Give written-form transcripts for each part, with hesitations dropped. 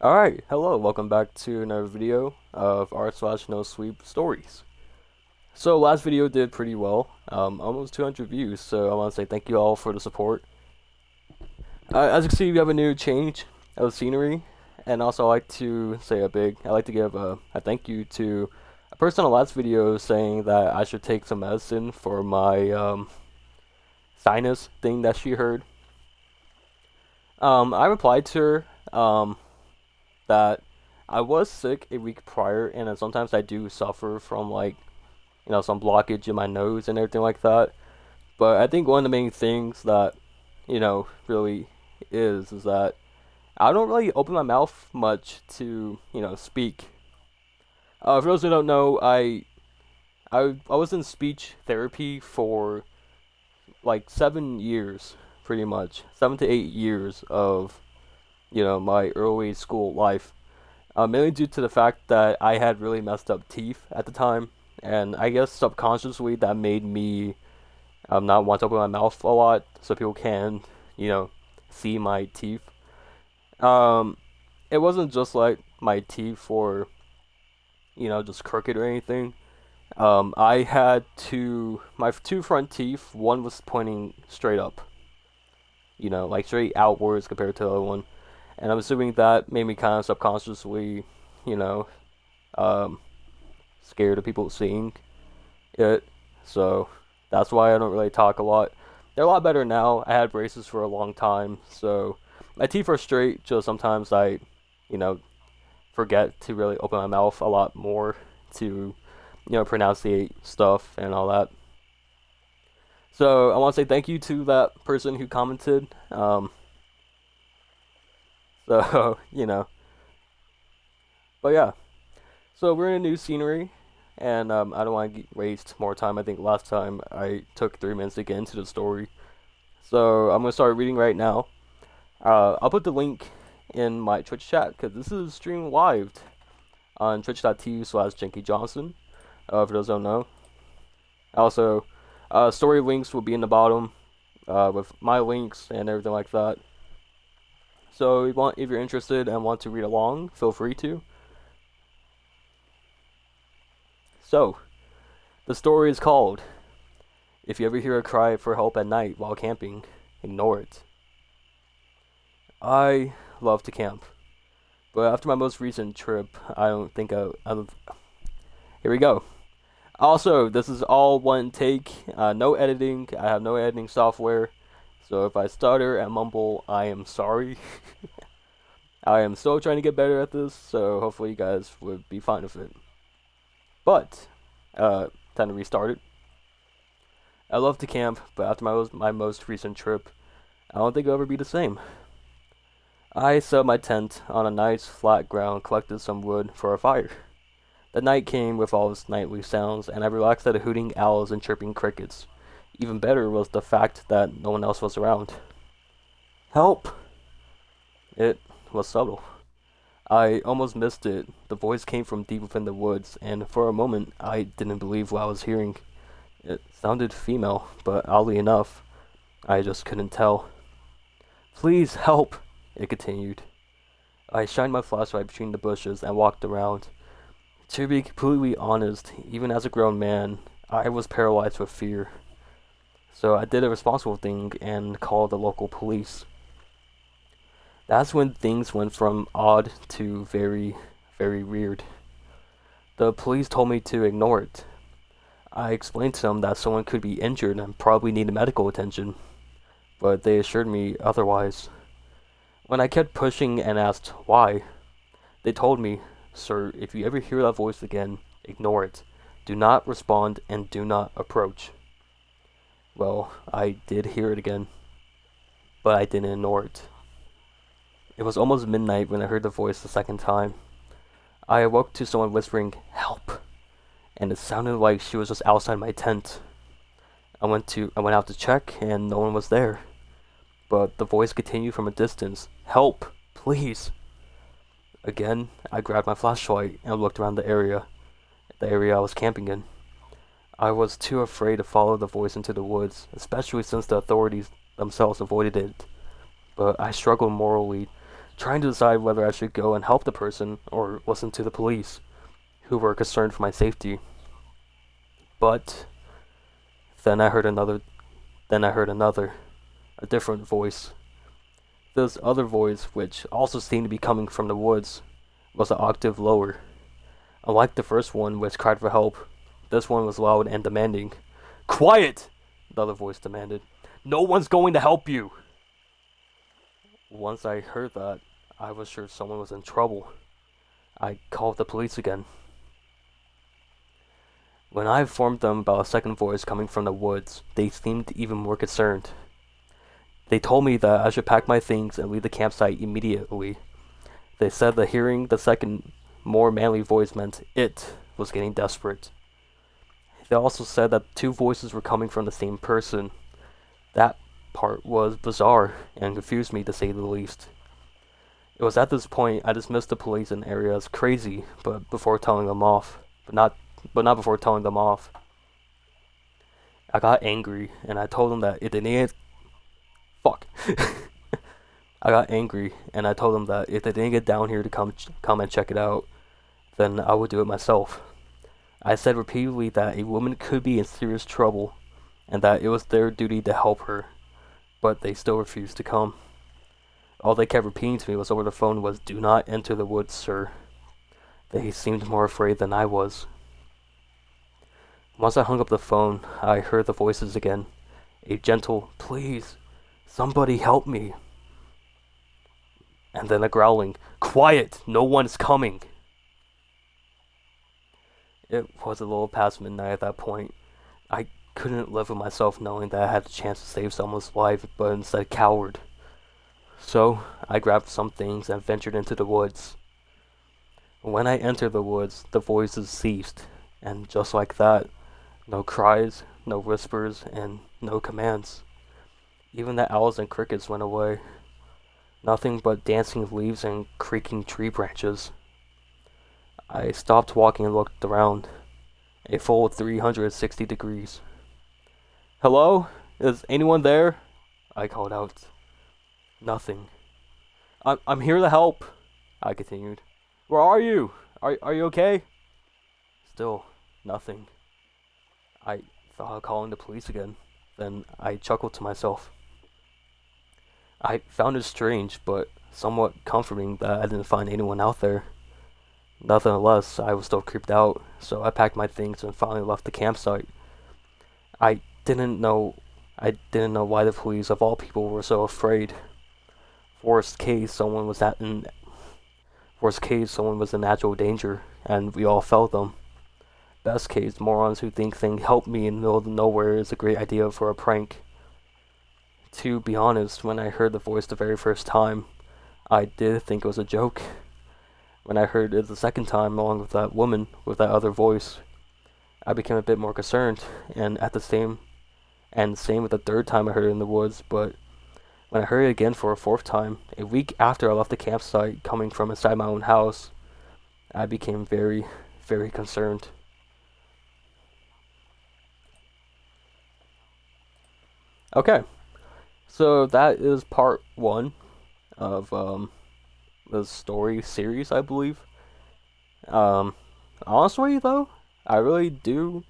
Alright, hello, welcome back to another video of r/Nosleep stories. So last video did pretty well, almost 200 views, so I want to say thank you all for the support. As you can see, we have a new change of scenery, and also I like to give a thank you to a person on the last video saying that I should take some medicine for my sinus thing that she heard. I replied to her, that I was sick a week prior, and then sometimes I do suffer from some blockage in my nose and everything like that. But I think one of the main things that really is that I don't really open my mouth much to speak. For those who don't know, I was in speech therapy for like 7 years, pretty much 7 to 8 years of my early school life, mainly due to the fact that I had really messed up teeth at the time, and I guess subconsciously that made me not want to open my mouth a lot so people can, see my teeth. Um, it wasn't just like my teeth were, just crooked or anything. I had my two front teeth, one was pointing straight up, like straight outwards compared to the other one. And I'm assuming that made me kind of subconsciously, you know, um, scared of people seeing it. So that's why I don't really talk a lot. They're a lot better now. I had braces for a long time, so my teeth are straight. Just sometimes I, you know, forget to really open my mouth a lot more to, pronunciate stuff and all that. So I want to say thank you to that person who commented. So but yeah. So we're in a new scenery, and I don't want to waste more time. I think last time I took 3 minutes to get into the story, so I'm gonna start reading right now. I'll put the link in my Twitch chat because this is streamed live on twitch.tv/JenkyJohnson. For those who don't know. Also, story links will be in the bottom, with my links and everything like that. So if you're interested and want to read along, feel free to. So, the story is called, If You Ever Hear a Cry for Help at Night While Camping, Ignore It. I love to camp, but after my most recent trip, I don't think here we go. Also, this is all one take, no editing. I have no editing software, so if I stutter and mumble, I am sorry. I am still trying to get better at this, so hopefully you guys would be fine with it. But, time to restart it. I love to camp, but after my most recent trip, I don't think it'll ever be the same. I set up my tent on a nice flat ground, collected some wood for a fire. The night came with all its nightly sounds, and I relaxed at the hooting owls and chirping crickets. Even better was the fact that no one else was around. Help! It was subtle. I almost missed it. The voice came from deep within the woods, and for a moment I didn't believe what I was hearing. It sounded female, but oddly enough, I just couldn't tell. Please help! It continued. I shined my flashlight between the bushes and walked around. To be completely honest, even as a grown man, I was paralyzed with fear. So I did a responsible thing and called the local police. That's when things went from odd to very, very weird. The police told me to ignore it. I explained to them that someone could be injured and probably need medical attention, but they assured me otherwise. When I kept pushing and asked why, they told me, "Sir, if you ever hear that voice again, ignore it. Do not respond and do not approach." Well, I did hear it again, but I didn't ignore it. It was almost midnight when I heard the voice the second time. I awoke to someone whispering, "Help!" and it sounded like she was just outside my tent. I went out to check, and no one was there. But the voice continued from a distance, "Help! Please!" Again, I grabbed my flashlight and looked around the area I was camping in. I was too afraid to follow the voice into the woods, especially since the authorities themselves avoided it. But I struggled morally, trying to decide whether I should go and help the person or listen to the police, who were concerned for my safety. But then I heard another, a different voice. This other voice, which also seemed to be coming from the woods, was an octave lower. Unlike the first one, which cried for help, this one was loud and demanding. "Quiet!" the other voice demanded. "No one's going to help you!" Once I heard that, I was sure someone was in trouble. I called the police again. When I informed them about a second voice coming from the woods, they seemed even more concerned. They told me that I should pack my things and leave the campsite immediately. They said that hearing the second, more manly voice meant it was getting desperate. They also said that two voices were coming from the same person. That part was bizarre and confused me, to say the least. It was at this point I dismissed the police in the area as crazy, but before telling them off. But not before telling them off. I got angry and I told them that if they needed I got angry and I told them that if they didn't get down here to come and check it out, then I would do it myself. I said repeatedly that a woman could be in serious trouble and that it was their duty to help her, but they still refused to come. All they kept repeating to me was over the phone was, "Do not enter the woods, sir." They seemed more afraid than I was. Once I hung up the phone, I heard the voices again. A gentle, "Please, somebody help me." And then a growling, "Quiet, no one's coming." It was a little past midnight at that point. I couldn't live with myself knowing that I had the chance to save someone's life, but instead cowered. So, I grabbed some things and ventured into the woods. When I entered the woods, the voices ceased, and just like that, no cries, no whispers, and no commands. Even the owls and crickets went away. Nothing but dancing leaves and creaking tree branches. I stopped walking and looked around. A full 360 degrees. "Hello? Is anyone there?" I called out. Nothing. I'm here to help," I continued. "Where are you? Are you okay?" Still nothing. I thought of calling the police again. Then I chuckled to myself. I found it strange, but somewhat comforting that I didn't find anyone out there. Nonetheless, I was still creeped out, so I packed my things and finally left the campsite. I didn't know why the police of all people were so afraid. Worst case, someone was in actual danger, and we all felt them. Best case, morons who think they can help me in the middle of nowhere is a great idea for a prank. To be honest, when I heard the voice the very first time, I did think it was a joke. When I heard it the second time, along with that woman with that other voice, I became a bit more concerned, and same with the third time I heard it in the woods. But when I heard it again for a fourth time, a week after I left the campsite, coming from inside my own house, I became very, very concerned. Okay, so that is part one of the story series, I believe. Honestly, though, I really do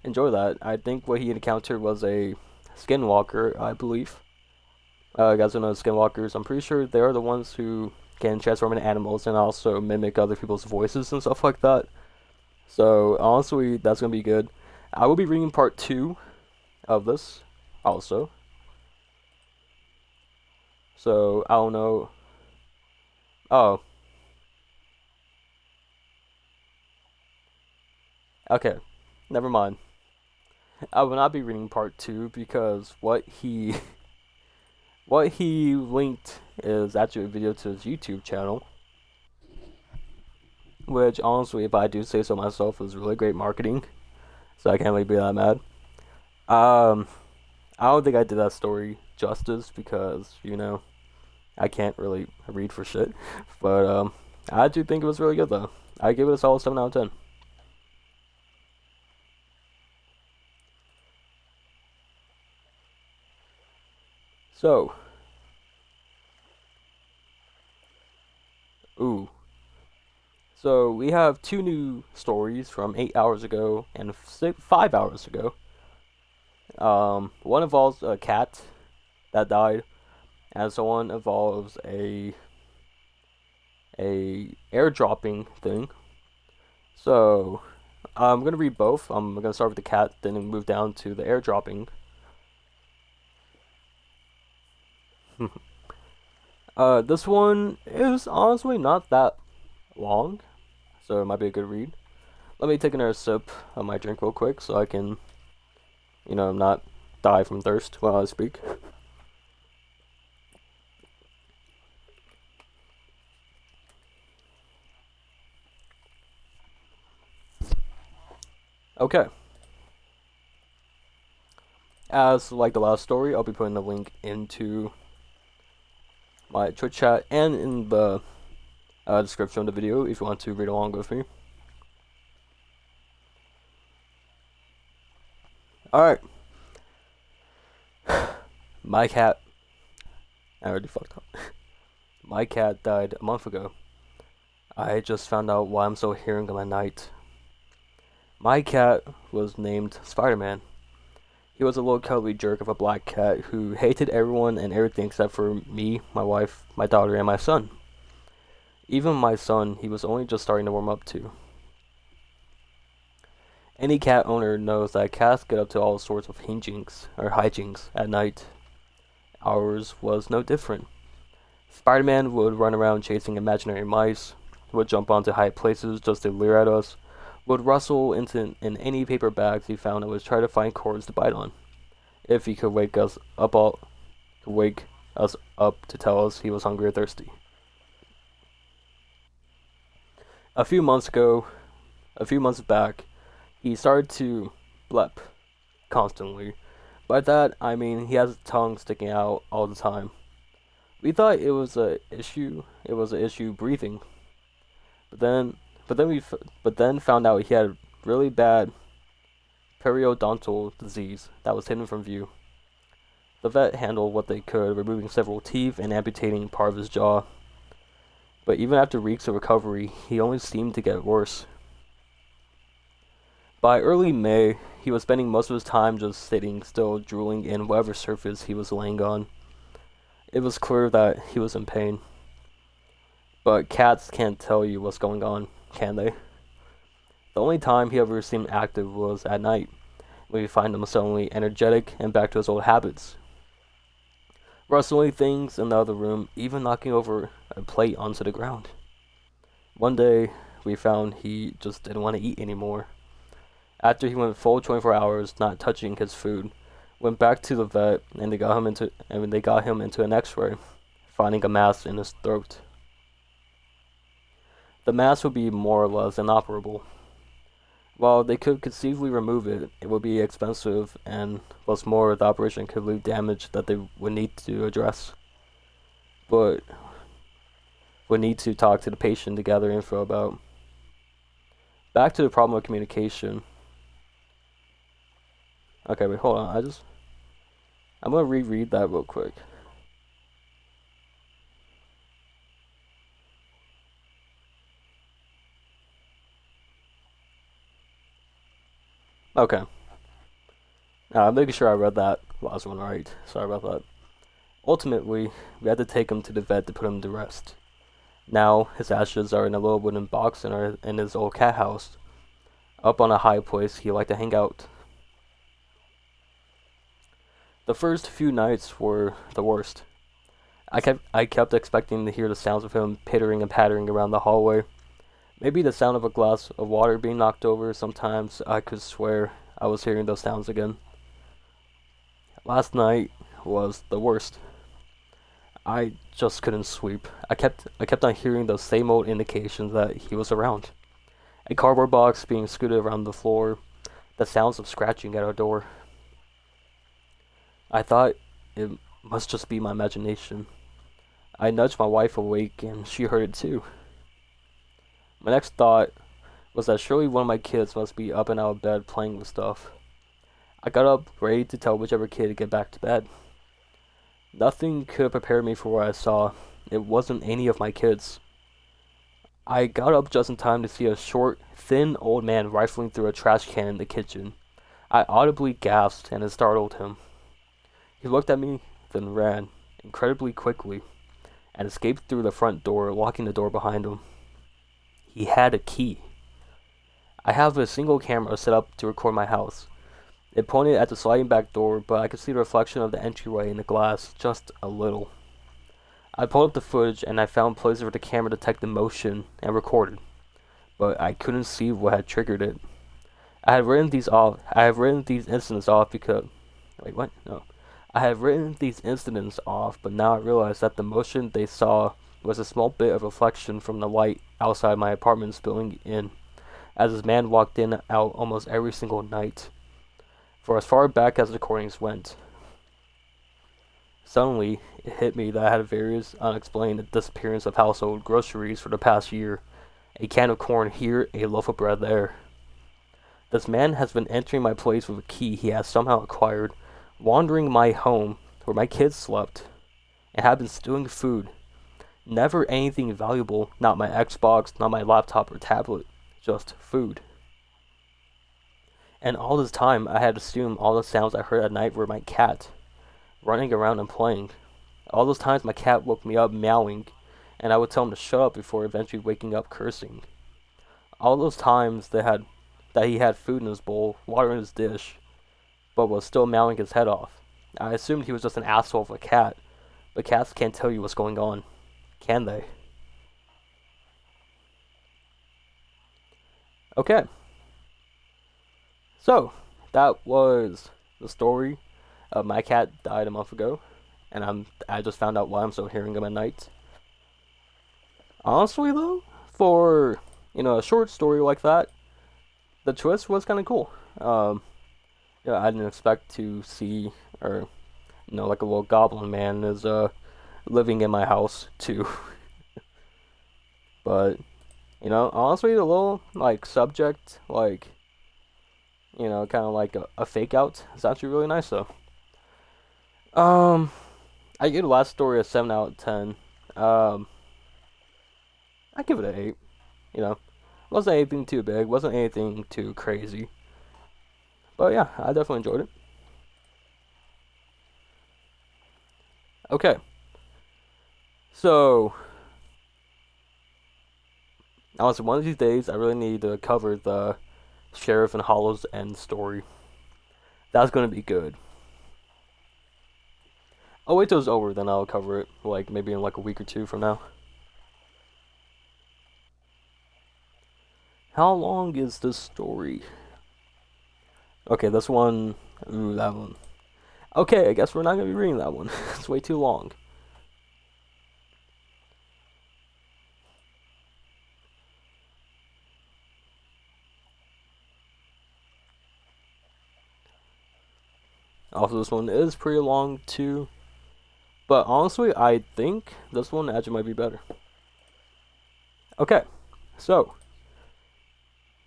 enjoy that. I think what he encountered was a skinwalker, I believe. You guys don't know skinwalkers. I'm pretty sure they're the ones who can transform into animals and also mimic other people's voices and stuff like that. So, honestly, that's gonna be good. I will be reading part 2 of this, also. So, I don't know. Oh. Okay. Never mind. I will not be reading part 2 because what he linked is actually a video to his YouTube channel, which honestly, if I do say so myself, is really great marketing. So I can't really be that mad. I don't think I did that story justice because I can't really read for shit. But I do think it was really good though. I give it a solid 7 out of 10. So, Ooh. So we have two new stories from 8 hours ago and 5 hours ago. One involves a cat that died, and so one involves a airdropping thing. So I'm gonna read both. I'm gonna start with the cat, then move down to the airdropping. This one is honestly not that long, so it might be a good read. Let me take another sip of my drink real quick so I can, not die from thirst while I speak. Okay. As like the last story, I'll be putting the link into my Twitch chat and in the description of the video if you want to read along with me. Alright. My cat. I already fucked up. My cat died a month ago. I just found out why I'm so hearing him at night. My cat was named Spider-Man. He was a little cuddly jerk of a black cat who hated everyone and everything except for me, my wife, my daughter, and my son. Even my son, he was only just starting to warm up to. Any cat owner knows that cats get up to all sorts of hijinks at night. Ours was no different. Spider-Man would run around chasing imaginary mice, would jump onto high places just to leer at us, would rustle in any paper bags he found and would try to find cords to bite on. If he could wake us up to tell us he was hungry or thirsty. A few months back, he started to blep constantly. By that, I mean he has his tongue sticking out all the time. We thought it was an issue breathing. But then found out he had really bad periodontal disease that was hidden from view. The vet handled what they could, removing several teeth and amputating part of his jaw. But even after weeks of recovery, he only seemed to get worse. By early May, he was spending most of his time just sitting still, drooling in whatever surface he was laying on. It was clear that he was in pain. But cats can't tell you what's going on, can they? The only time he ever seemed active was at night, when we find him suddenly energetic and back to his old habits. Rustling things in the other room, even knocking over a plate onto the ground. One day, we found he just didn't want to eat anymore. After he went full 24 hours not touching his food, went back to the vet and they got him into an X-ray, finding a mass in his throat. The mass would be more or less inoperable. While they could conceivably remove it, it would be expensive, and what's more, the operation could leave damage that they would need to address. But would need to talk to the patient to gather info about. Back to the problem of communication. Okay, wait, hold on. I'm gonna reread that real quick. Okay. I'm making sure I read that last one right. Sorry about that. Ultimately, we had to take him to the vet to put him to rest. Now, his ashes are in a little wooden box in his old cat house, up on a high place he liked to hang out. The first few nights were the worst. I kept expecting to hear the sounds of him pittering and pattering around the hallway. Maybe the sound of a glass of water being knocked over. Sometimes I could swear I was hearing those sounds again. Last night was the worst. I just couldn't sleep. I kept on hearing those same old indications that he was around. A cardboard box being scooted around the floor, the sounds of scratching at our door. I thought it must just be my imagination. I nudged my wife awake and she heard it too. My next thought was that surely one of my kids must be up and out of bed playing with stuff. I got up, ready to tell whichever kid to get back to bed. Nothing could prepare me for what I saw. It wasn't any of my kids. I got up just in time to see a short, thin old man rifling through a trash can in the kitchen. I audibly gasped and it startled him. He looked at me, then ran, incredibly quickly, and escaped through the front door, locking the door behind him. He had a key. I have a single camera set up to record my house. It pointed at the sliding back door, but I could see the reflection of the entryway in the glass just a little. I pulled up the footage and I found places where the camera detected motion and recorded, but I couldn't see what had triggered it. I have written these incidents off because wait, what? No. I have written these incidents off, but now I realize that the motion they saw was a small bit of reflection from the light outside my apartment spilling in, as this man walked in and out almost every single night, for as far back as the recordings went. Suddenly, it hit me that I had various unexplained disappearance of household groceries for the past year. A can of corn here, a loaf of bread there. This man has been entering my place with a key he has somehow acquired, wandering my home where my kids slept, and have been stealing food. Never anything valuable, not my Xbox, not my laptop or tablet, just food. And all this time, I had assumed all the sounds I heard at night were my cat, running around and playing. All those times my cat woke me up meowing, and I would tell him to shut up before eventually waking up cursing. All those times that he had food in his bowl, water in his dish, but was still meowing his head off. I assumed he was just an asshole of a cat, but cats can't tell you what's going on, can they? Okay. So, that was the story of my cat died a month ago, and I just found out why I'm still hearing him at night. Honestly though, for a short story like that, the twist was kind of cool. I didn't expect to see, or like a little goblin man is living in my house too. But honestly, the little subject, kind of like a fake out, is actually really nice though. I give the last story a 7 out of 10. I give it an 8. Wasn't anything too big, wasn't anything too crazy. But yeah, I definitely enjoyed it. Okay. So, honestly, one of these days, I really need to cover the Sheriff and Hollow's End story. That's going to be good. I'll wait till it's over, then I'll cover it, maybe in a week or two from now. How long is this story? Okay, this one. Ooh, that one. Okay, I guess we're not going to be reading that one. It's way too long. Also, this one is pretty long too. But honestly, I think this one actually might be better. Okay, so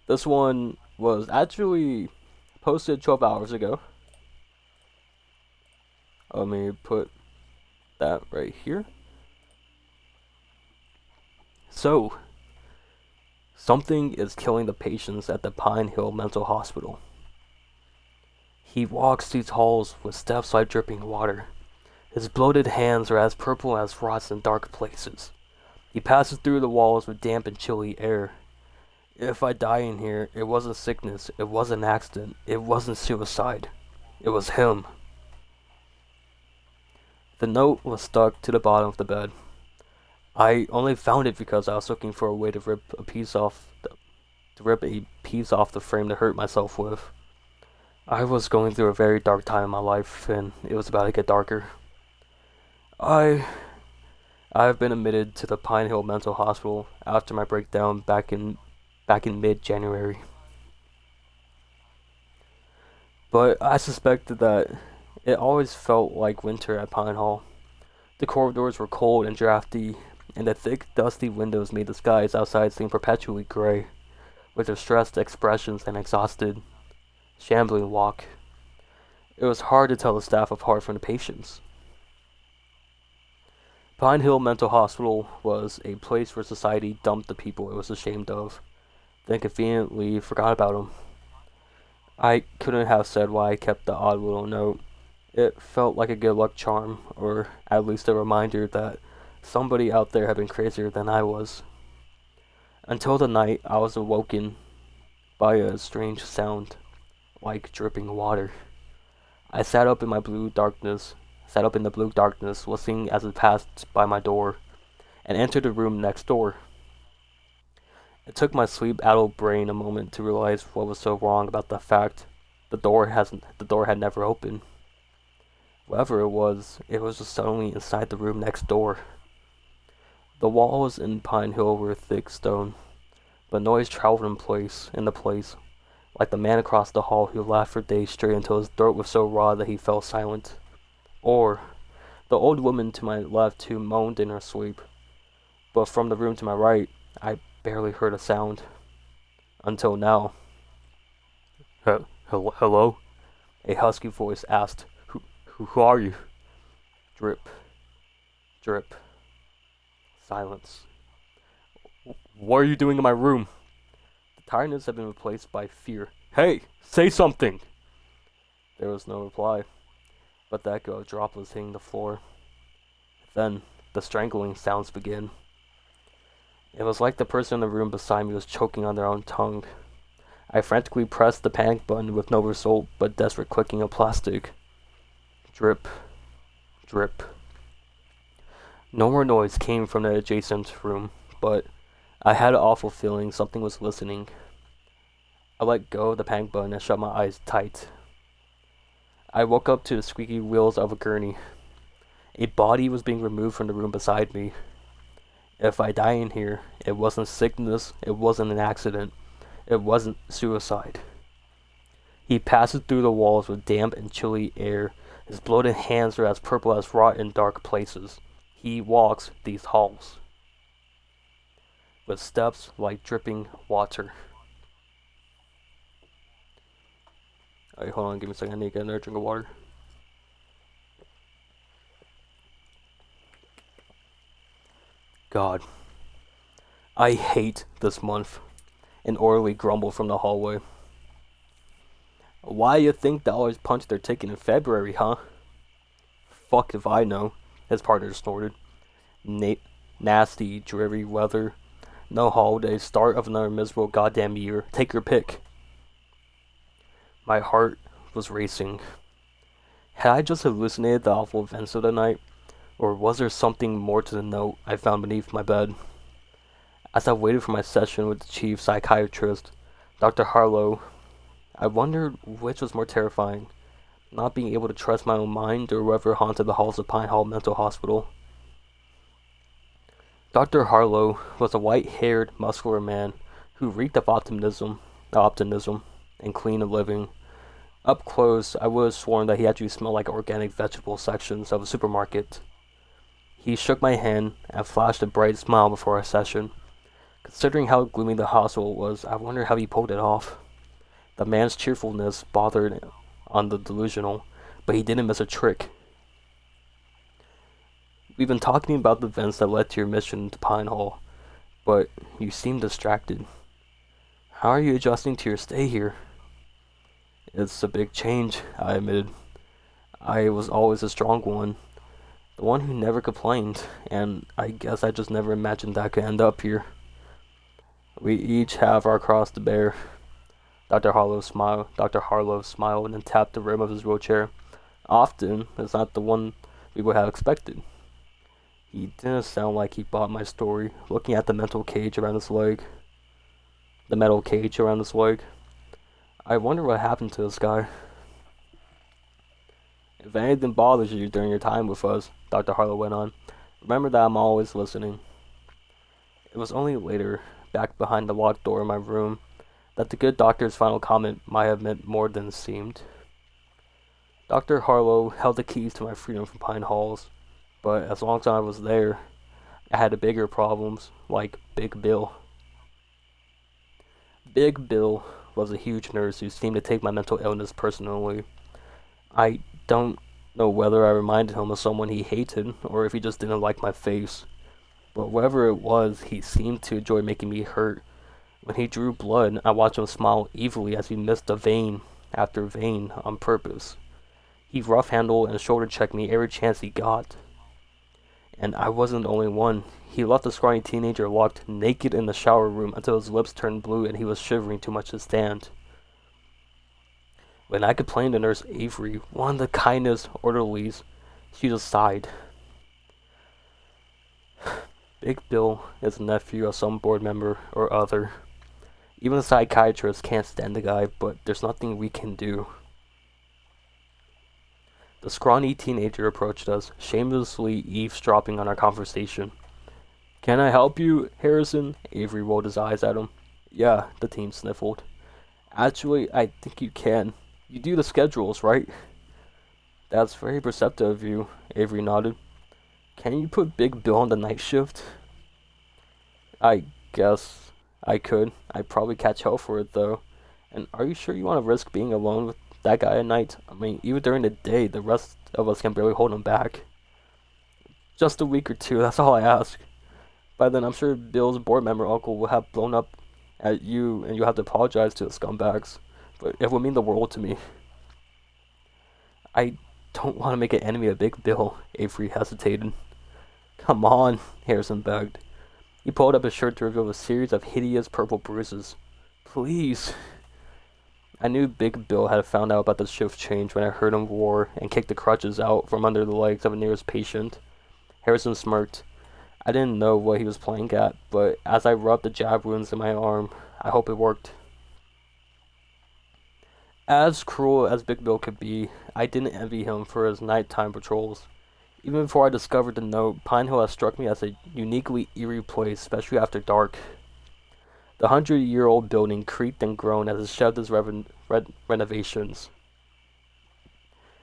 this one was actually posted 12 hours ago. Let me put that right here. So, something is killing the patients at the Pine Hill Mental Hospital. He walks these halls with steps like dripping water. His bloated hands are as purple as rots in dark places. He passes through the walls with damp and chilly air. If I die in here, it wasn't sickness, it wasn't an accident, it wasn't suicide. It was him. The note was stuck to the bottom of the bed. I only found it because I was looking for a way to rip a piece off the frame to hurt myself with. I was going through a very dark time in my life, and it was about to get darker. I've been admitted to the Pine Hill Mental Hospital after my breakdown back in mid-January. But I suspected that it always felt like winter at Pine Hall. The corridors were cold and drafty, and the thick, dusty windows made the skies outside seem perpetually gray, with their stressed expressions and exhausted, shambling walk. It was hard to tell the staff apart from the patients. Pine Hill Mental Hospital was a place where society dumped the people it was ashamed of, then conveniently forgot about them. I couldn't have said why I kept the odd little note. It felt like a good luck charm, or at least a reminder that somebody out there had been crazier than I was. Until the night I was awoken by a strange sound, like dripping water. I sat up in the blue darkness, listening as it passed by my door, and entered the room next door. It took my sleep-addled brain a moment to realize what was so wrong about the fact the door had never opened. Whatever it was just suddenly inside the room next door. The walls in Pine Hill were thick stone, but noise traveled in the place, like the man across the hall who laughed for days straight until his throat was so raw that he fell silent. Or the old woman to my left who moaned in her sleep. But from the room to my right, I barely heard a sound. Until now. Hello? A husky voice asked, Who are you? Drip. Drip. Silence. What are you doing in my room? The tiredness had been replaced by fear. Hey, say something! There was no reply, but the echo of droplets hitting the floor. Then, the strangling sounds began. It was like the person in the room beside me was choking on their own tongue. I frantically pressed the panic button with no result but desperate clicking of plastic. Drip. Drip. No more noise came from the adjacent room, but I had an awful feeling something was listening. I let go of the panic button and shut my eyes tight. I woke up to the squeaky wheels of a gurney. A body was being removed from the room beside me. If I die in here, it wasn't sickness, it wasn't an accident, it wasn't suicide. He passes through the walls with damp and chilly air. His bloated hands are as purple as rot in dark places. He walks these halls with steps like dripping water. Alright, hold on, give me a second. I need to get another drink of water. God, I hate this month. An orderly grumbled from the hallway. Why you think they always punch their ticket in February, huh? Fuck if I know, his partner snorted. Nasty, dreary weather. No holidays, start of another miserable goddamn year. Take your pick. My heart was racing. Had I just hallucinated the awful events of the night? Or was there something more to the note I found beneath my bed? As I waited for my session with the chief psychiatrist, Dr. Harlow, I wondered which was more terrifying, not being able to trust my own mind or whoever haunted the halls of Pine Hall Mental Hospital. Dr. Harlow was a white-haired, muscular man who reeked of optimism, and clean living. Up close, I would have sworn that he actually smelled like organic vegetable sections of a supermarket. He shook my hand and flashed a bright smile before our session. Considering how gloomy the hospital was, I wondered how he pulled it off. The man's cheerfulness bothered on the delusional, but he didn't miss a trick. We've been talking about the events that led to your mission to Pine Hall, but you seem distracted. How are you adjusting to your stay here? It's a big change, I admitted. I was always a strong one, the one who never complained, and I guess I just never imagined that I could end up here. We each have our cross to bear. Dr. Harlow smiled and tapped the rim of his wheelchair. Often, it's not the one we would have expected. He didn't sound like he bought my story, looking at the metal cage around his leg. I wonder what happened to this guy. If anything bothers you during your time with us, Dr. Harlow went on, remember that I'm always listening. It was only later, back behind the locked door in my room, that the good doctor's final comment might have meant more than it seemed. Dr. Harlow held the keys to my freedom from Pine Halls, but as long as I was there, I had bigger problems, like Big Bill. Big Bill was a huge nurse who seemed to take my mental illness personally. I don't know whether I reminded him of someone he hated or if he just didn't like my face. But whatever it was, he seemed to enjoy making me hurt. When he drew blood, I watched him smile evilly as he missed a vein after vein on purpose. He rough-handled and shoulder-checked me every chance he got. And I wasn't the only one. He left the scrawny teenager locked naked in the shower room until his lips turned blue and he was shivering too much to stand. When I complained to Nurse Avery, one of the kindest orderlies, she just sighed. Big Bill is a nephew of some board member or other. Even the psychiatrist can't stand the guy, but there's nothing we can do. The scrawny teenager approached us, shamelessly eavesdropping on our conversation. "Can I help you, Harrison?" Avery rolled his eyes at him. "Yeah," the teen sniffled. "Actually, I think you can. You do the schedules, right?" "That's very perceptive of you," Avery nodded. "Can you put Big Bill on the night shift?" "I guess I could. I'd probably catch hell for it, though. And are you sure you want to risk being alone with that guy at night? I mean, even during the day, the rest of us can barely hold him back." "Just a week or two, that's all I ask. By then, I'm sure Bill's board member uncle will have blown up at you, and you'll have to apologize to the scumbags. But it would mean the world to me." "I don't want to make an enemy of Big Bill," Avery hesitated. "Come on," Harrison begged. He pulled up his shirt to reveal a series of hideous purple bruises. "Please." I knew Big Bill had found out about the shift change when I heard him roar and kick the crutches out from under the legs of the nearest patient. Harrison smirked. I didn't know what he was playing at, but as I rubbed the jab wounds in my arm, I hope it worked. As cruel as Big Bill could be, I didn't envy him for his nighttime patrols. Even before I discovered the note, Pine Hill had struck me as a uniquely eerie place, especially after dark. The 100-year-old building creaked and groaned as it shed its renovations.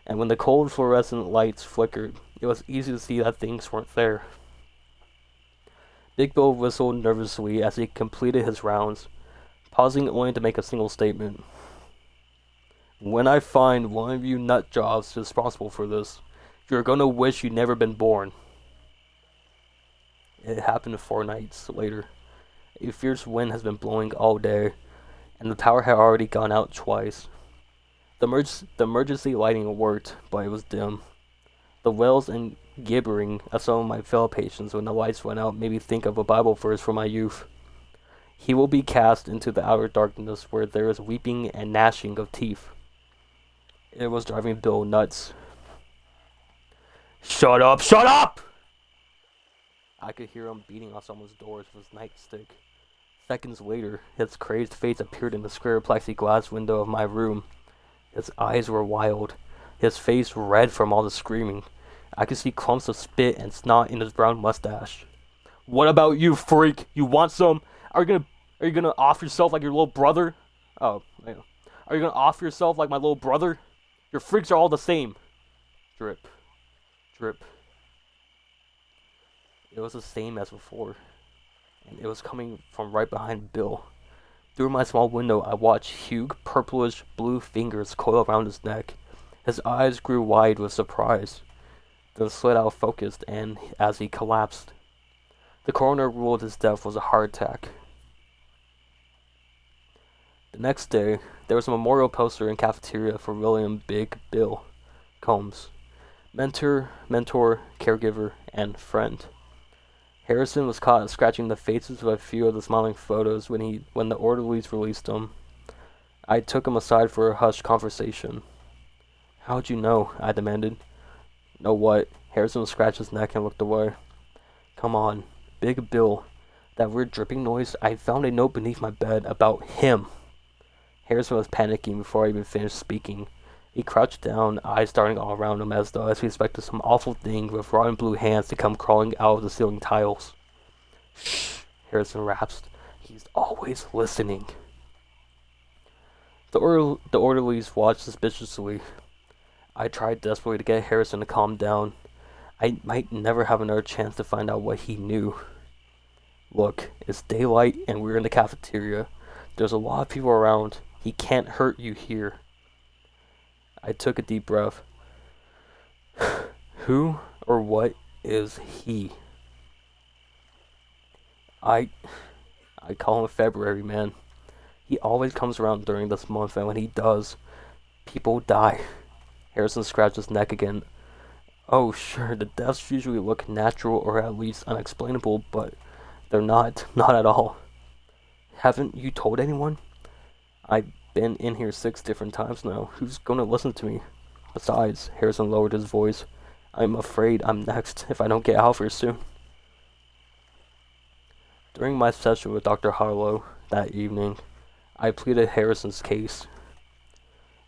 And when the cold fluorescent lights flickered, it was easy to see that things weren't there. Big Bill whistled nervously as he completed his rounds, pausing only to make a single statement. "When I find one of you nut jobs responsible for this, you're gonna wish you'd never been born." It happened 4 nights later. A fierce wind has been blowing all day, and the power had already gone out twice. The emergency lighting worked, but it was dim. The wails and gibbering of some of my fellow patients when the lights went out made me think of a Bible verse from my youth. "He will be cast into the outer darkness where there is weeping and gnashing of teeth." It was driving Bill nuts. "Shut up! Shut up!" I could hear him beating on someone's doors with his nightstick. Seconds later, his crazed face appeared in the square plexiglass window of my room. His eyes were wild, his face red from all the screaming. I could see clumps of spit and snot in his brown mustache. "What about you, freak? You want some? Are you gonna off yourself like your little brother? Oh, yeah. Are you gonna off yourself like my little brother? Your freaks are all the same." Drip, drip. It was the same as before, and it was coming from right behind Bill. Through my small window, I watched huge, purplish blue fingers coil around his neck. His eyes grew wide with surprise, then slid out of focus and as he collapsed. The coroner ruled his death was a heart attack. The next day, there was a memorial poster in cafeteria for William Big Bill Combs, mentor, caregiver, and friend. Harrison was caught scratching the faces of a few of the smiling photos when the orderlies released him. I took him aside for a hushed conversation. "How'd you know?" I demanded. "Know what?" Harrison scratched his neck and looked away. "Come on, Big Bill. That weird dripping noise, I found a note beneath my bed about him." Harrison was panicking before I even finished speaking. He crouched down, eyes darting all around him as though he expected some awful thing with rotten blue hands to come crawling out of the ceiling tiles. "Shh," Harrison rasped. "He's always listening." The orderlies watched suspiciously. I tried desperately to get Harrison to calm down. I might never have another chance to find out what he knew. "Look, it's daylight and we're in the cafeteria. There's a lot of people around. He can't hurt you here." I took a deep breath. Who or what is he? I I call him February, man. He always comes around during this month, and when he does, people die. Harrison scratched his neck again. Oh, sure, the deaths usually look natural or at least unexplainable, but they're not. Not at all. Haven't you told anyone? I've been in here 6 different times now. Who's gonna listen to me? Besides, Harrison lowered his voice. I'm afraid I'm next if I don't get out of here soon. During my session with Dr. Harlow that evening, I pleaded Harrison's case.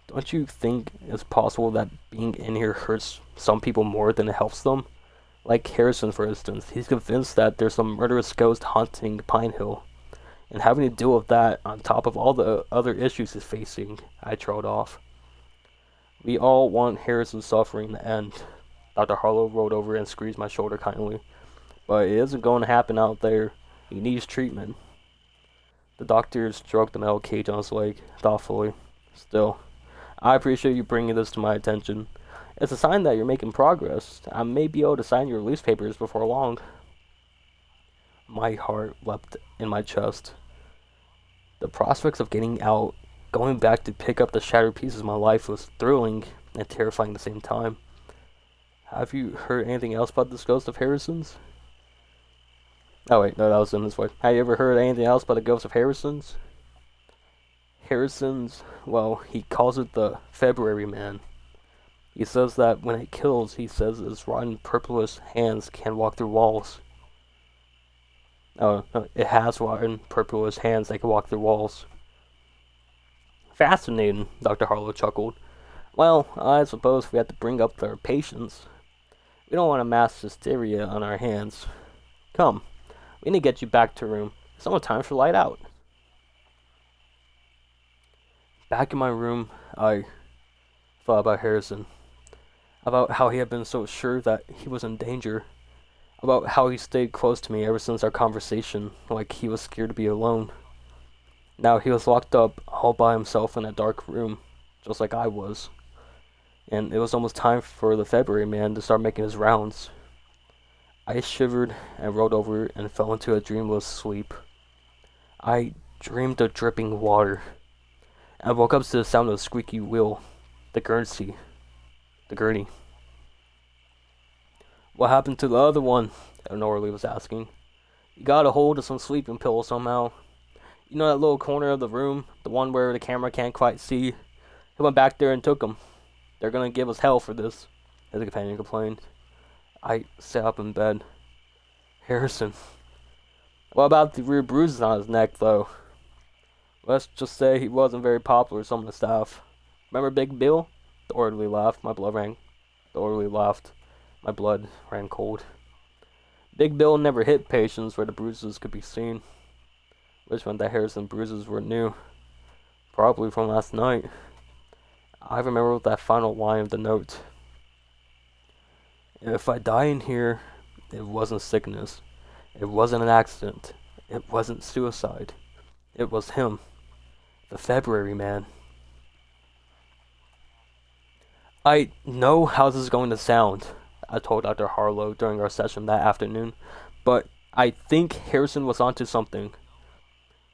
Don't you think it's possible that being in here hurts some people more than it helps them? Like Harrison, for instance, he's convinced that there's some murderous ghost haunting Pine Hill. And having to deal with that on top of all the other issues he's facing, I trailed off. We all want Harrison's suffering to end. Dr. Harlow rolled over and squeezed my shoulder kindly. But it isn't going to happen out there. He needs treatment. The doctor stroked the metal cage on his leg, thoughtfully. Still, I appreciate you bringing this to my attention. It's a sign that you're making progress. I may be able to sign your release papers before long. My heart leapt in my chest. The prospects of getting out, going back to pick up the shattered pieces of my life was thrilling and terrifying at the same time. Have you heard anything else about this ghost of Harrison's? Oh wait, no, that was in his voice. Have you ever heard anything else about the ghost of Harrison's? Harrison's, well, he calls it the February Man. He says that when it kills, he says its rotten purplish hands can walk through walls. Oh, no, it has rotten purplish hands that can walk through walls. Fascinating, Dr. Harlow chuckled. Well, I suppose we have to bring up their patience. We don't want a mass hysteria on our hands. Come, we need to get you back to your room. It's almost time for light out. Back in my room, I thought about Harrison. About how he had been so sure that he was in danger. About how he stayed close to me ever since our conversation, like he was scared to be alone. Now he was locked up all by himself in a dark room, just like I was. And it was almost time for the February Man to start making his rounds. I shivered and rolled over and fell into a dreamless sleep. I dreamed of dripping water. I woke up to the sound of a squeaky wheel. The gurney. What happened to the other one? Norley was asking. You got a hold of some sleeping pills somehow. You know that little corner of the room? The one where the camera can't quite see? He went back there and took them. They're gonna give us hell for this, his companion complained. I sat up in bed. Harrison. What about the rear bruises on his neck, though? Let's just say he wasn't very popular with some of the staff. Remember Big Bill? The orderly laughed. My blood ran cold. Big Bill never hit patients where the bruises could be seen, which meant that Harrison's bruises were new, probably from last night. I remember that final line of the note. If I die in here, it wasn't sickness. It wasn't an accident. It wasn't suicide. It was him. The February Man. I know how this is going to sound, I told Dr. Harlow during our session that afternoon, but I think Harrison was onto something.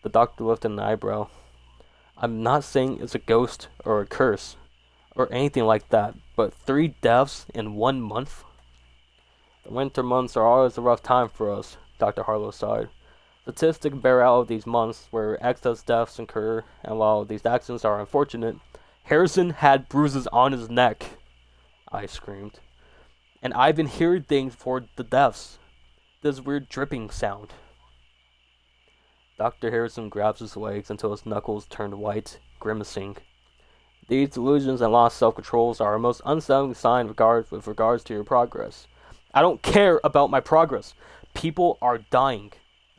The doctor lifted an eyebrow. I'm not saying it's a ghost or a curse or anything like that, but 3 deaths in 1 month? The winter months are always a rough time for us, Dr. Harlow sighed. Statistics bear out of these months where excess deaths occur, and while these accidents are unfortunate, Harrison had bruises on his neck, I screamed. And I've been hearing things for the deaths. This weird dripping sound. Dr. Harrison grabs his legs until his knuckles turned white, grimacing. These delusions and lost self-controls are a most unsettling sign with regards to your progress. I don't care about my progress. People are dying.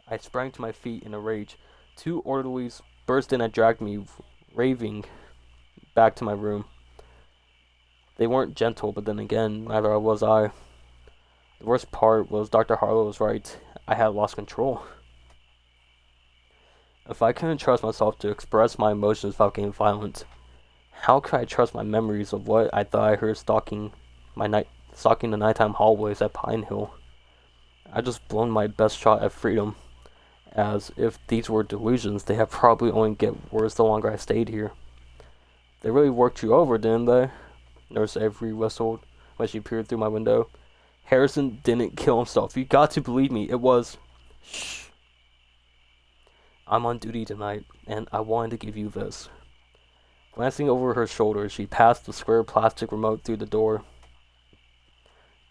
I sprang to my feet in a rage. 2 orderlies burst in and dragged me, raving, back to my room. They weren't gentle, but then again, neither was I. The worst part was Dr. Harlow was right. I had lost control. If I couldn't trust myself to express my emotions without getting violent, how could I trust my memories of what I thought I heard stalking my stalking the nighttime hallways at Pine Hill. I just blown my best shot at freedom, as if these were delusions, they have probably only get worse the longer I stayed here. They really worked you over, didn't they? Nurse Avery whistled when she peered through my window. Harrison didn't kill himself. You got to believe me. It was... Shh. I'm on duty tonight, and I wanted to give you this. Glancing over her shoulder, she passed the square plastic remote through the door.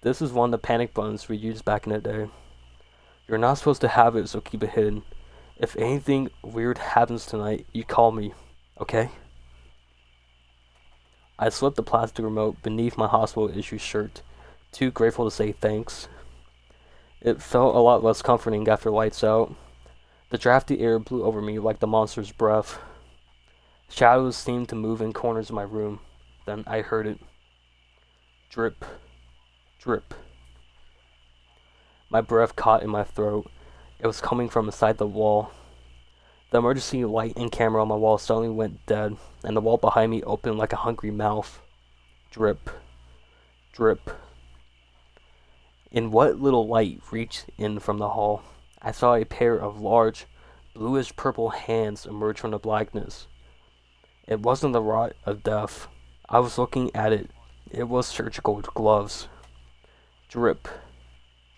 This is one of the panic buttons we used back in the day. You're not supposed to have it, so keep it hidden. If anything weird happens tonight, you call me, okay? I slipped the plastic remote beneath my hospital-issue shirt, too grateful to say thanks. It felt a lot less comforting after lights out. The drafty air blew over me like the monster's breath. Shadows seemed to move in corners of my room. Then I heard it. Drip. Drip. My breath caught in my throat. It was coming from inside the wall. The emergency light and camera on my wall suddenly went dead, and the wall behind me opened like a hungry mouth. Drip. Drip. In what little light reached in from the hall, I saw a pair of large, bluish-purple hands emerge from the blackness. It wasn't the rot of death. I was looking at it. It was surgical gloves. Drip.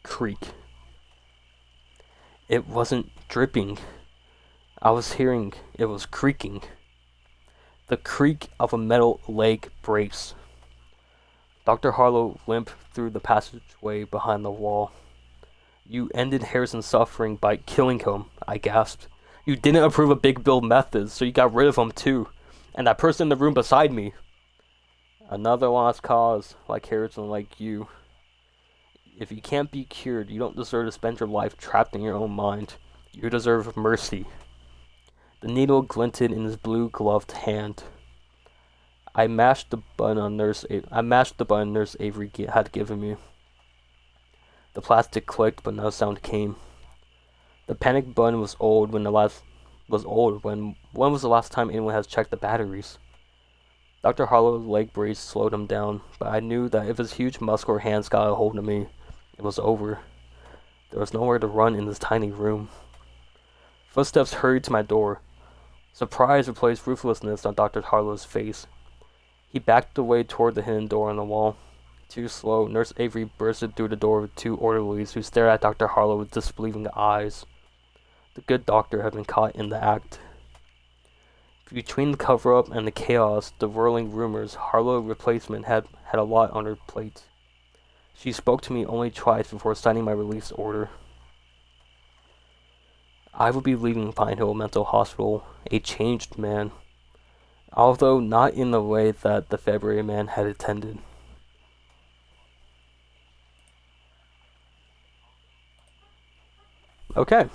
Creak. It wasn't dripping. I was hearing it was creaking. The creak of a metal leg brace. Dr. Harlow limped through the passageway behind the wall. You ended Harrison's suffering by killing him, I gasped. You didn't approve of Big Bill methods, so you got rid of him too. And that person in the room beside me. Another lost cause, like Harrison, like you. If you can't be cured, you don't deserve to spend your life trapped in your own mind. You deserve mercy. The needle glinted in his blue-gloved hand. I mashed the button Nurse Avery had given me. The plastic clicked, but no sound came. The panic button was old when when was the last time anyone has checked the batteries? Dr. Harlow's leg brace slowed him down, but I knew that if his huge muscular hands got a hold of me, it was over. There was nowhere to run in this tiny room. Footsteps hurried to my door. Surprise replaced ruthlessness on Dr. Harlow's face. He backed away toward the hidden door on the wall. Too slow, Nurse Avery bursted through the door with two orderlies who stared at Dr. Harlow with disbelieving eyes. The good doctor had been caught in the act. Between the cover-up and the chaos, the whirling rumors, Harlow replacement had a lot on her plate. She spoke to me only twice before signing my release order. I would be leaving Pine Hill Mental Hospital, a changed man, although not in the way that the February man had intended. Okay,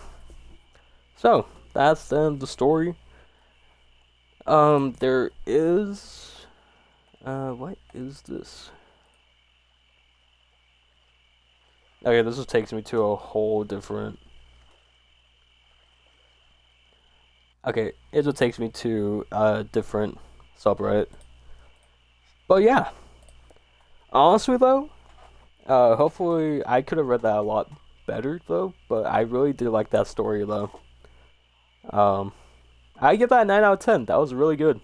so that's the end of the story. There is, what is this? Okay, this just takes me to a whole different. Okay, it just takes me to a different subreddit. But yeah, honestly though, hopefully I could have read that a lot better though, but I really did like that story though. I give that a 9 out of 10. That was really good.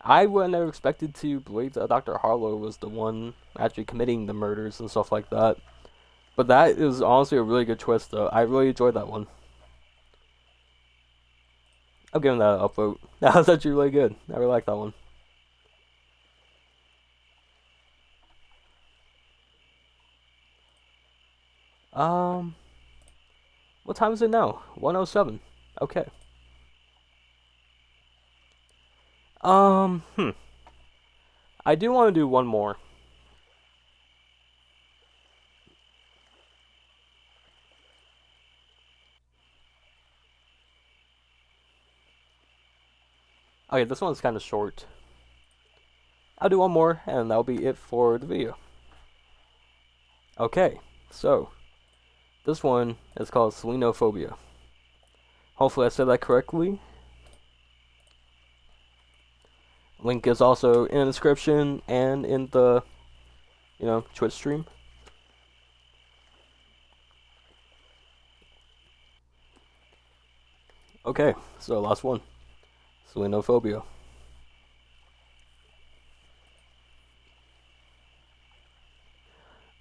I would have never expected to believe that Dr. Harlow was the one actually committing the murders and stuff like that. But that is honestly a really good twist though. I really enjoyed that one. I'm giving that an upvote. That was actually really good. I really like that one. What time is it now? 1:07. Okay. I do want to do one more. Okay, this one's kind of short. I'll do one more, and that'll be it for the video. Okay, so this one is called selenophobia. Hopefully I said that correctly. Link is also in the description and in the, Twitch stream. Okay, so last one. Selenophobia.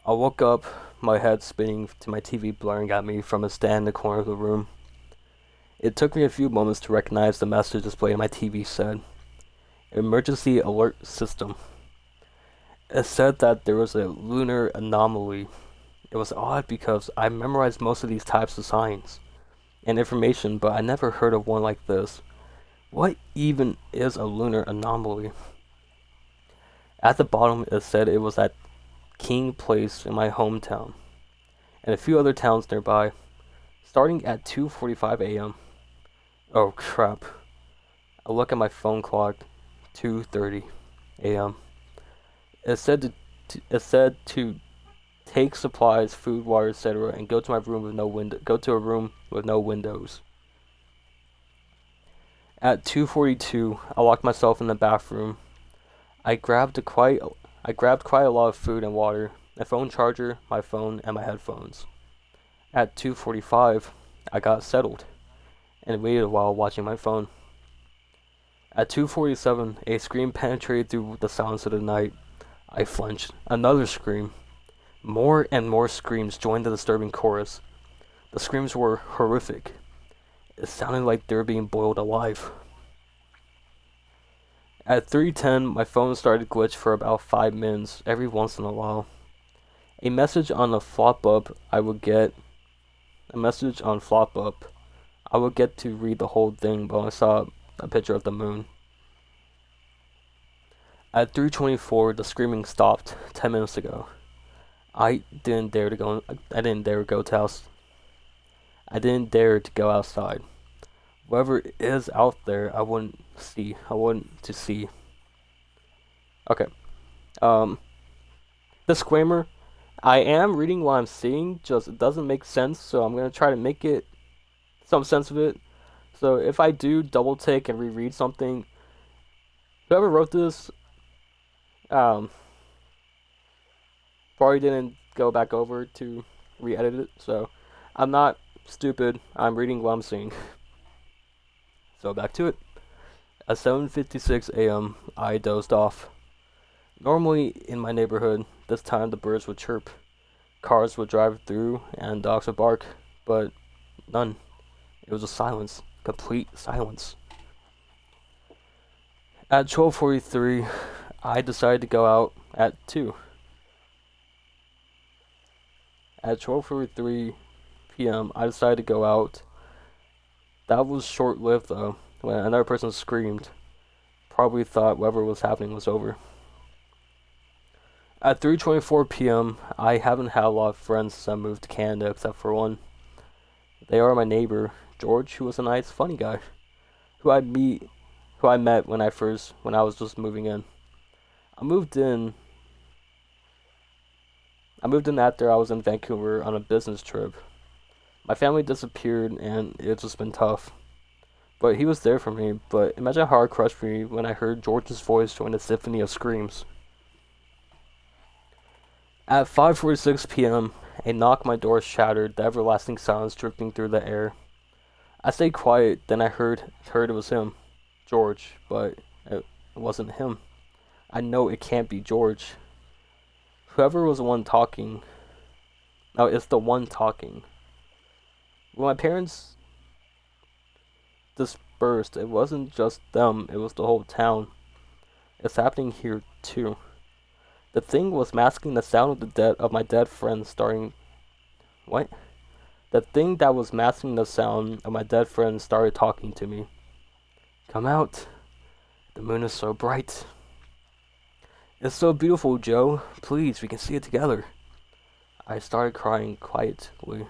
I woke up, my head spinning to my TV blaring at me from a stand in the corner of the room. It took me a few moments to recognize the message displayed on my TV said, "Emergency Alert System." It said that there was a lunar anomaly. It was odd because I memorized most of these types of signs and information, but I never heard of one like this. What even is a lunar anomaly? At the bottom it said it was at King Place in my hometown, and a few other towns nearby, starting at 2:45 a.m. Oh crap. I look at my phone clock, 2:30 a.m. It said to take supplies, food, water, etc., and go to my room with no window. Go to a room with no windows. At 2:42, I locked myself in the bathroom. I grabbed quite a lot of food and water, a phone charger, my phone, and my headphones. At 2:45, I got settled and waited a while watching my phone. At 2:47, a scream penetrated through the silence of the night. I flinched. Another scream. More and more screams joined the disturbing chorus. The screams were horrific. It sounded like they were being boiled alive. At 3:10, my phone started to glitch for about 5 minutes every once in a while. A message on the flop up, I would get to read the whole thing, but I saw a picture of the moon. At 3:24, the screaming stopped 10 minutes ago. I didn't dare to go outside. Whatever is out there, I want to see. Okay. Disclaimer, I am reading what I'm seeing, just it doesn't make sense, so I'm going to try to make it some sense of it. So if I do double take and reread something, whoever wrote this, probably didn't go back over to re-edit it, so I'm not stupid, I'm reading what I'm seeing. So back to it. At 7:56 a.m., I dozed off. Normally, in my neighborhood, this time the birds would chirp, cars would drive through, and dogs would bark, but none. It was a silence, complete silence. At 12:43, I decided to go out at 2. At 12:43 p.m., I decided to go out. That was short-lived, though, when another person screamed. Probably thought whatever was happening was over. At 3:24 p.m., I haven't had a lot of friends since I moved to Canada, except for one. They are my neighbor, George, who was a nice, funny guy, who I met when I was just moving in. I moved in after I was in Vancouver on a business trip. My family disappeared, and it's just been tough. But he was there for me. But imagine how it crushed me when I heard George's voice join a symphony of screams. At 5:46 p.m., a knock on my door shattered the everlasting silence drifting through the air. I stayed quiet, then I heard it was him, George, but it wasn't him. I know it can't be George. Whoever was the one talking. No, it's the one talking. When my parents dispersed, it wasn't just them, it was the whole town. It's happening here too. The thing was masking the sound of my dead friend starting. What? The thing that was masking the sound of my dead friend started talking to me. Come out. The moon is so bright. It's so beautiful, Joe. Please, we can see it together. I started crying quietly.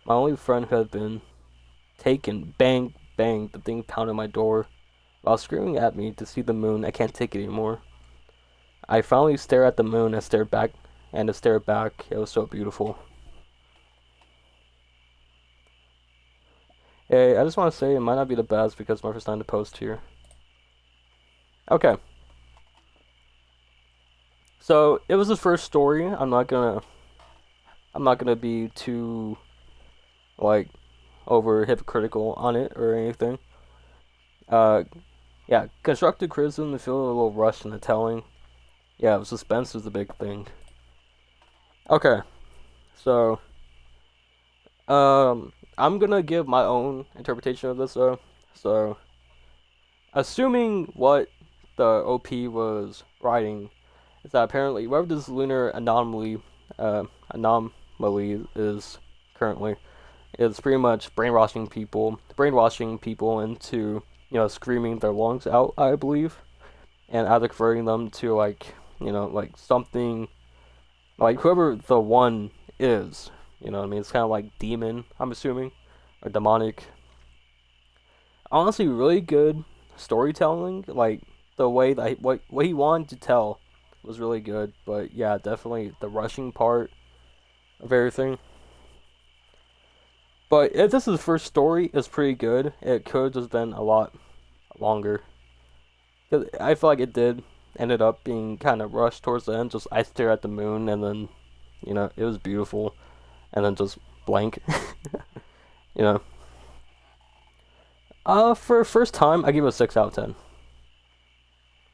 My only friend who had been taken. Bang, bang, the thing pounded my door. While screaming at me to see the moon, I can't take it anymore. I finally stared at the moon and stared back. It was so beautiful. Hey, I just want to say it might not be the best because it's my first time to post here. Okay. So it was his first story. I'm not gonna be too like over hypocritical on it or anything. Uh, yeah, constructive criticism. To feel a little rushed in the telling. Yeah, suspense is the big thing. Okay, so I'm gonna give my own interpretation of this though. So, assuming what the OP was writing is that apparently wherever this lunar anomaly is currently is pretty much brainwashing people into screaming their lungs out, I believe, and either converting them to like something like whoever the one is. You know what I mean? It's kind of like demon, I'm assuming, or demonic. Honestly, really good storytelling. Like the way that what he wanted to tell was really good. But yeah, definitely the rushing part of everything. But if this is the first story, it's pretty good. It could have just been a lot longer. 'Cause I feel like it did ended up being kind of rushed towards the end. Just I stare at the moon and then, it was beautiful, and then just blank. you know. For first time, I give it a 6 out of 10.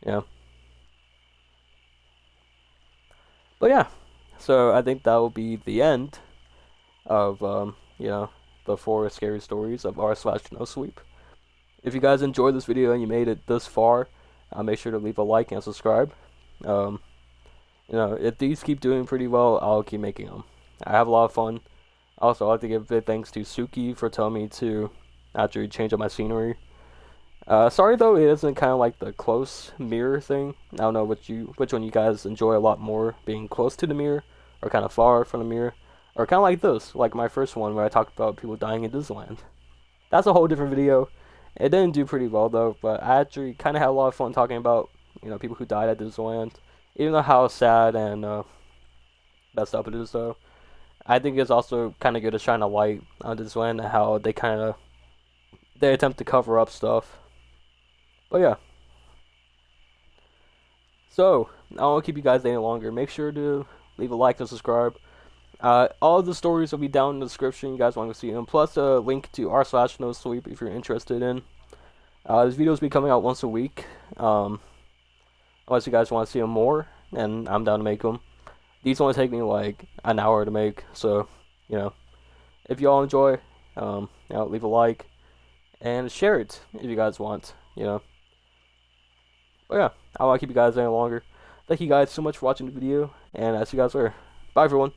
Yeah. But yeah, so I think that will be the end of the 4 scary stories of r/Nosleep. If you guys enjoyed this video and you made it this far, make sure to leave a like and subscribe. If these keep doing pretty well, I'll keep making them. I have a lot of fun. Also, I'd like to give big thanks to Suki for telling me to actually change up my scenery. Sorry though, it isn't kind of like the close mirror thing. I don't know which one you guys enjoy a lot more, being close to the mirror or kind of far from the mirror, or kind of like this, like my first one where I talked about people dying in Disneyland. That's a whole different video. It didn't do pretty well though, but I actually kind of had a lot of fun talking about people who died at Disneyland, even though how sad and messed up it is though. I think it's also kind of good to shine a light on Disneyland and how they attempt to cover up stuff. But yeah. So, I don't want to keep you guys any longer. Make sure to leave a like and subscribe. All of the stories will be down in the description. You guys want to see them. Plus a link to r/Nosleep if you're interested in. These videos will be coming out once a week. Unless you guys want to see them more, and I'm down to make them. These only take me like an hour to make. So, if y'all enjoy, leave a like. And share it if you guys want, But yeah, I don't want to keep you guys any longer. Thank you guys so much for watching the video, and I'll see you guys later. Bye, everyone.